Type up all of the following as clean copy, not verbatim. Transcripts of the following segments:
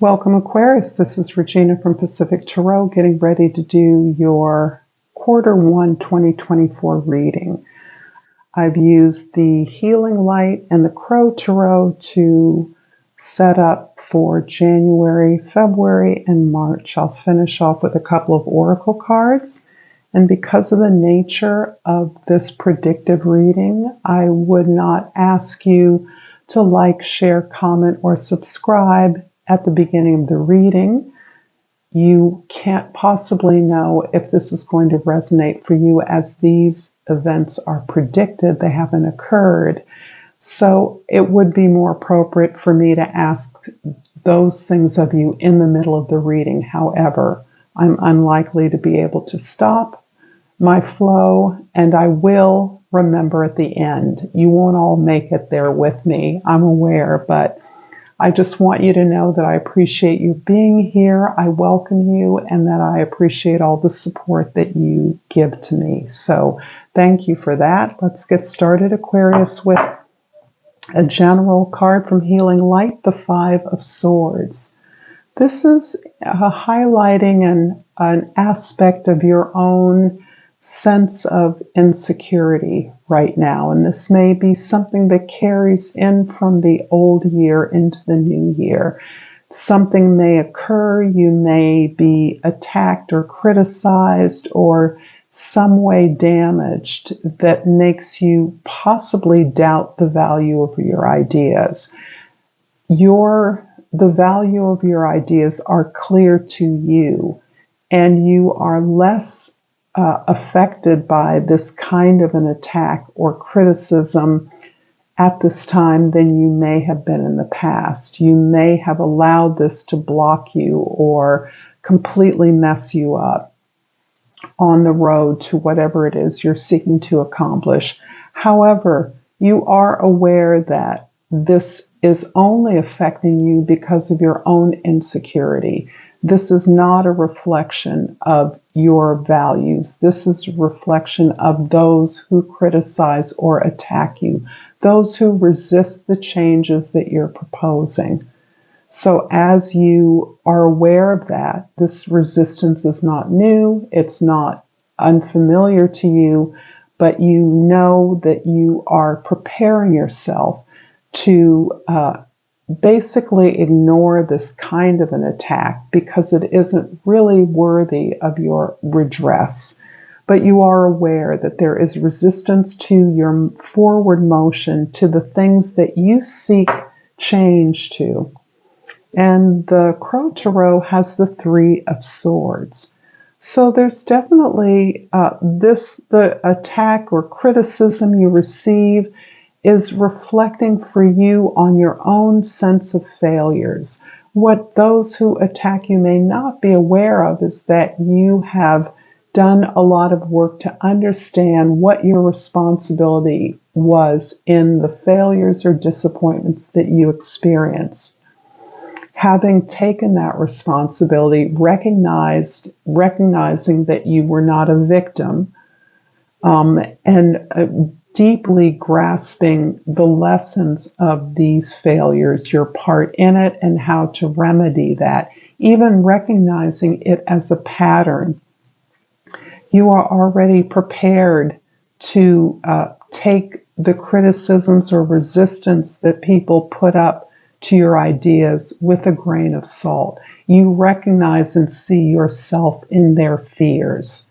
Welcome, Aquarius. This is Regina from Pacific Tarot, getting ready to do your Q1 2024 reading. I've used the Healing Light and the Crow Tarot to set up for January, February, and March. I'll finish off with a couple of oracle cards. And because of the nature of this predictive reading, I would not ask you to like, share, comment, or subscribe at the beginning of the reading. You can't possibly know if this is going to resonate for you, as these events are predicted. They haven't occurred. So it would be more appropriate for me to ask those things of you in the middle of the reading. However, I'm unlikely to be able to stop my flow, and I will remember at the end. You won't all make it there with me, I'm aware, but I just want you to know that I appreciate you being here, I welcome you, and that I appreciate all the support that you give to me. So thank you for that. Let's get started, Aquarius, with a general card from Healing Light, the Five of Swords. This is highlighting an aspect of your own sense of insecurity right now, and this may be something that carries in from the old year into the new year. Something may occur, you may be attacked or criticized or some way damaged that makes you possibly doubt the value of your ideas. The value of your ideas are clear to you, and you are less affected by this kind of an attack or criticism at this time than you may have been in the past. You may have allowed this to block you or completely mess you up on the road to whatever it is you're seeking to accomplish. However, you are aware that this is only affecting you because of your own insecurity. This is not a reflection of your values. This is a reflection of those who criticize or attack you, those who resist the changes that you're proposing. So as you are aware of that, this resistance is not new, it's not unfamiliar to you, but you know that you are preparing yourself to basically ignore this kind of an attack because it isn't really worthy of your redress. But you are aware that there is resistance to your forward motion, to the things that you seek change to. And the Crow Tarot has the Three of Swords. So there's definitely the attack or criticism you receive is reflecting for you on your own sense of failures. What those who attack you may not be aware of is that you have done a lot of work to understand what your responsibility was in the failures or disappointments that you experienced. Having taken that responsibility, recognizing that you were not a victim, and deeply grasping the lessons of these failures, your part in it, and how to remedy that, even recognizing it as a pattern. You are already prepared to take the criticisms or resistance that people put up to your ideas with a grain of salt. You recognize and see yourself in their fears.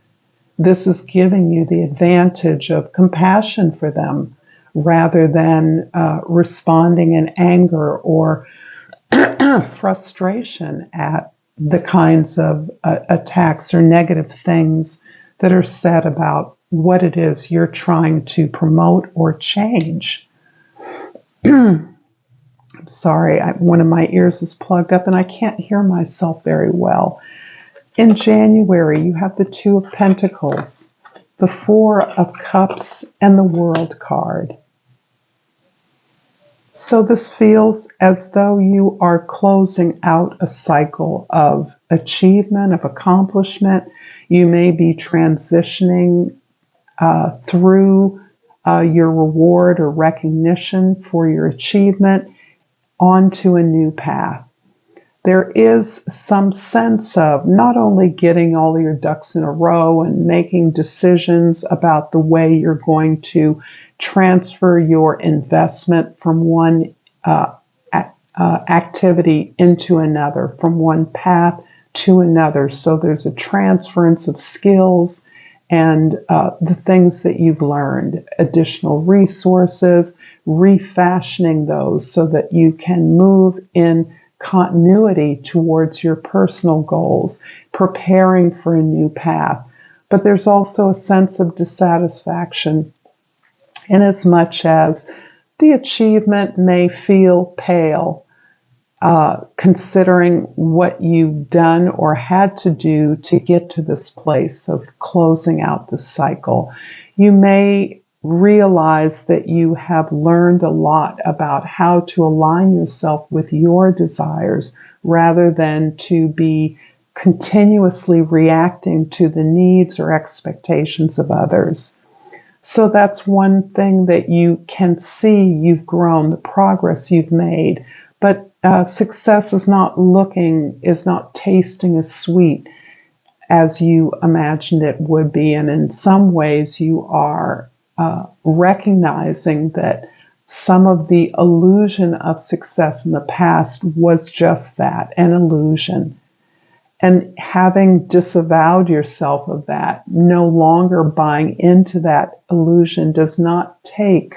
This is giving you the advantage of compassion for them rather than responding in anger or frustration at the kinds of attacks or negative things that are said about what it is you're trying to promote or change. I'm sorry, one of my ears is plugged up and I can't hear myself very well. In January, you have the Two of Pentacles, the Four of Cups, and the World card. So this feels as though you are closing out a cycle of achievement, of accomplishment. You may be transitioning through your reward or recognition for your achievement onto a new path. there is some sense of not only getting all your ducks in a row and making decisions about the way you're going to transfer your investment from one activity into another, from one path to another. So there's a transference of skills and the things that you've learned, additional resources, refashioning those so that you can move in continuity towards your personal goals, preparing for a new path. But there's also a sense of dissatisfaction in as much as the achievement may feel pale, considering what you've done or had to do to get to this place of closing out the cycle. You may realize that you have learned a lot about how to align yourself with your desires rather than to be continuously reacting to the needs or expectations of others. So that's one thing that you can see you've grown, the progress you've made. But success is not tasting as sweet as you imagined it would be. And in some ways, you are recognizing that some of the illusion of success in the past was just that, an illusion. And having disavowed yourself of that, no longer buying into that illusion does not take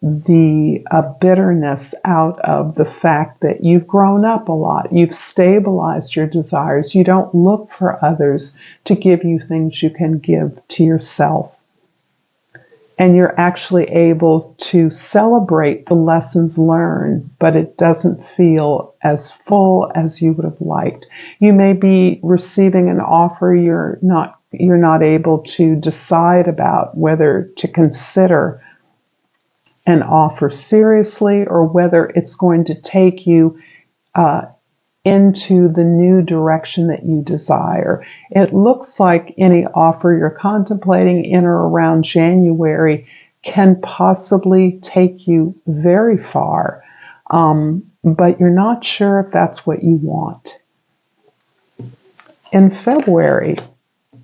the bitterness out of the fact that you've grown up a lot. You've stabilized your desires. You don't look for others to give you things you can give to yourself. And you're actually able to celebrate the lessons learned, but it doesn't feel as full as you would have liked. You may be receiving an offer you're not able to decide about whether to consider an offer seriously or whether it's going to take you into the new direction that you desire. It looks like any offer you're contemplating in or around January can possibly take you very far, but you're not sure if that's what you want. In February,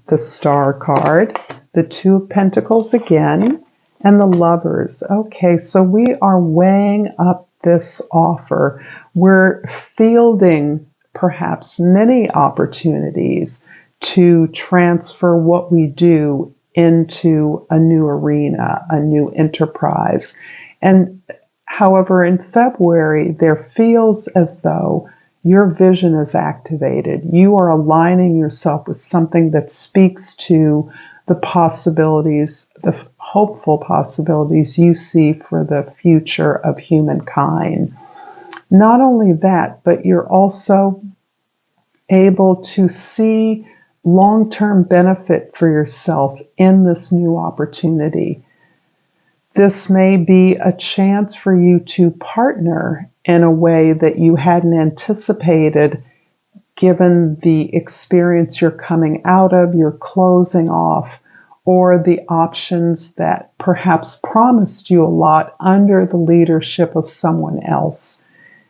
the Star card, the Two of Pentacles again, and the Lovers. Okay, so we are weighing up this offer. We're fielding perhaps many opportunities to transfer what we do into a new arena, a new enterprise. And however, in February, there feels as though your vision is activated. You are aligning yourself with something that speaks to the possibilities, the hopeful possibilities you see for the future of humankind. Not only that, but you're also able to see long-term benefit for yourself in this new opportunity. This may be a chance for you to partner in a way that you hadn't anticipated, given the experience you're coming out of, you're closing off, or the options that perhaps promised you a lot under the leadership of someone else.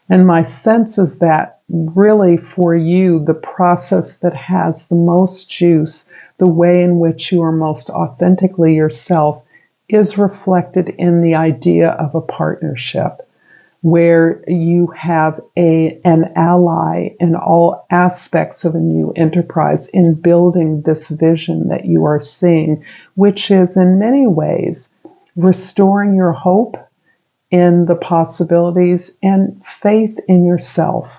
And my sense is that really for you, the process that has the most juice, the way in which you are most authentically yourself, is reflected in the idea of a partnership, where you have an ally in all aspects of a new enterprise in building this vision that you are seeing, which is in many ways restoring your hope in the possibilities and faith in yourself.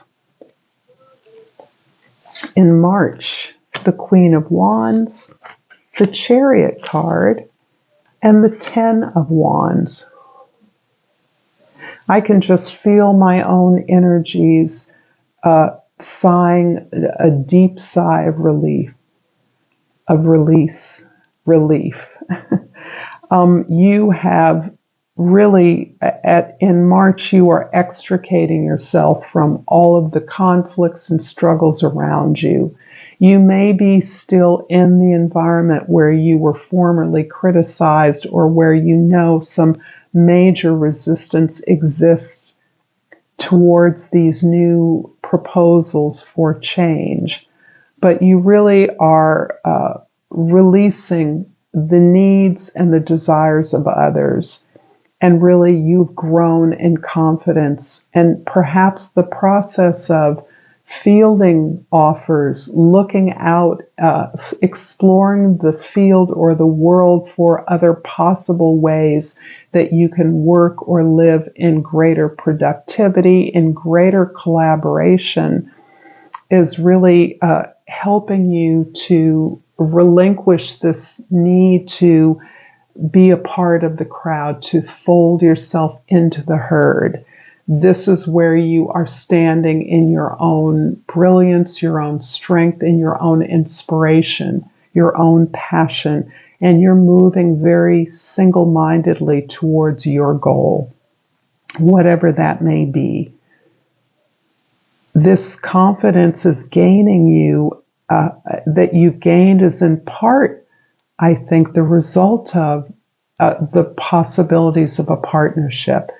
In March, the Queen of Wands, the Chariot card, and the Ten of Wands. I can just feel my own energies sighing a deep sigh of relief. You have really, in March, you are extricating yourself from all of the conflicts and struggles around you. You may be still in the environment where you were formerly criticized or where you know some major resistance exists towards these new proposals for change, but you really are releasing the needs and the desires of others. And really, you've grown in confidence. And perhaps the process of fielding offers, looking out, exploring the field or the world for other possible ways that you can work or live in greater productivity, in greater collaboration, is really helping you to relinquish this need to be a part of the crowd, to fold yourself into the herd. This is where you are standing in your own brilliance, your own strength, and your own inspiration, your own passion, and you're moving very single-mindedly towards your goal, whatever that may be. This confidence is gaining you, that you've gained is in part, I think, the result of the possibilities of a partnership.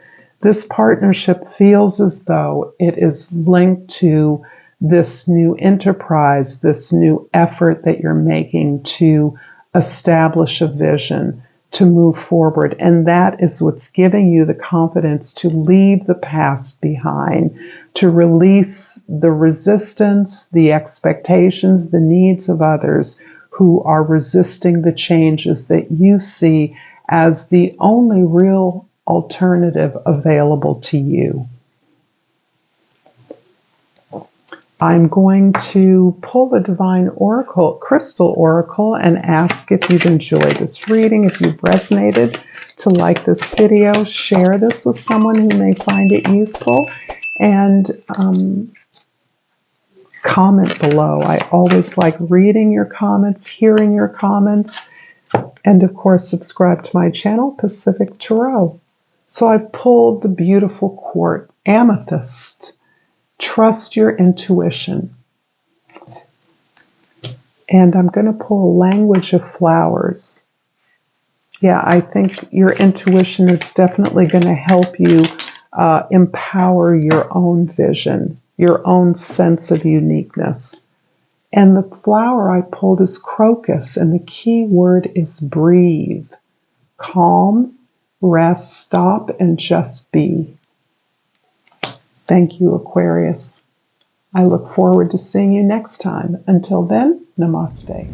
This partnership feels as though it is linked to this new enterprise, this new effort that you're making to establish a vision, to move forward. And that is what's giving you the confidence to leave the past behind, to release the resistance, the expectations, the needs of others who are resisting the changes that you see as the only real alternative available to you. I'm going to pull the Divine Oracle, Crystal Oracle, and ask if you've enjoyed this reading, if you've resonated, to like this video, share this with someone who may find it useful, and comment below. I always like reading your comments, hearing your comments, and of course subscribe to my channel, Pacific Tarot. So I've pulled the beautiful quartz, amethyst. Trust your intuition. And I'm going to pull language of flowers. Yeah, I think your intuition is definitely going to help you empower your own vision, your own sense of uniqueness. And the flower I pulled is crocus, and the key word is breathe. Calm, rest, stop, and just be. Thank you, Aquarius. I look forward to seeing you next time. Until then, namaste.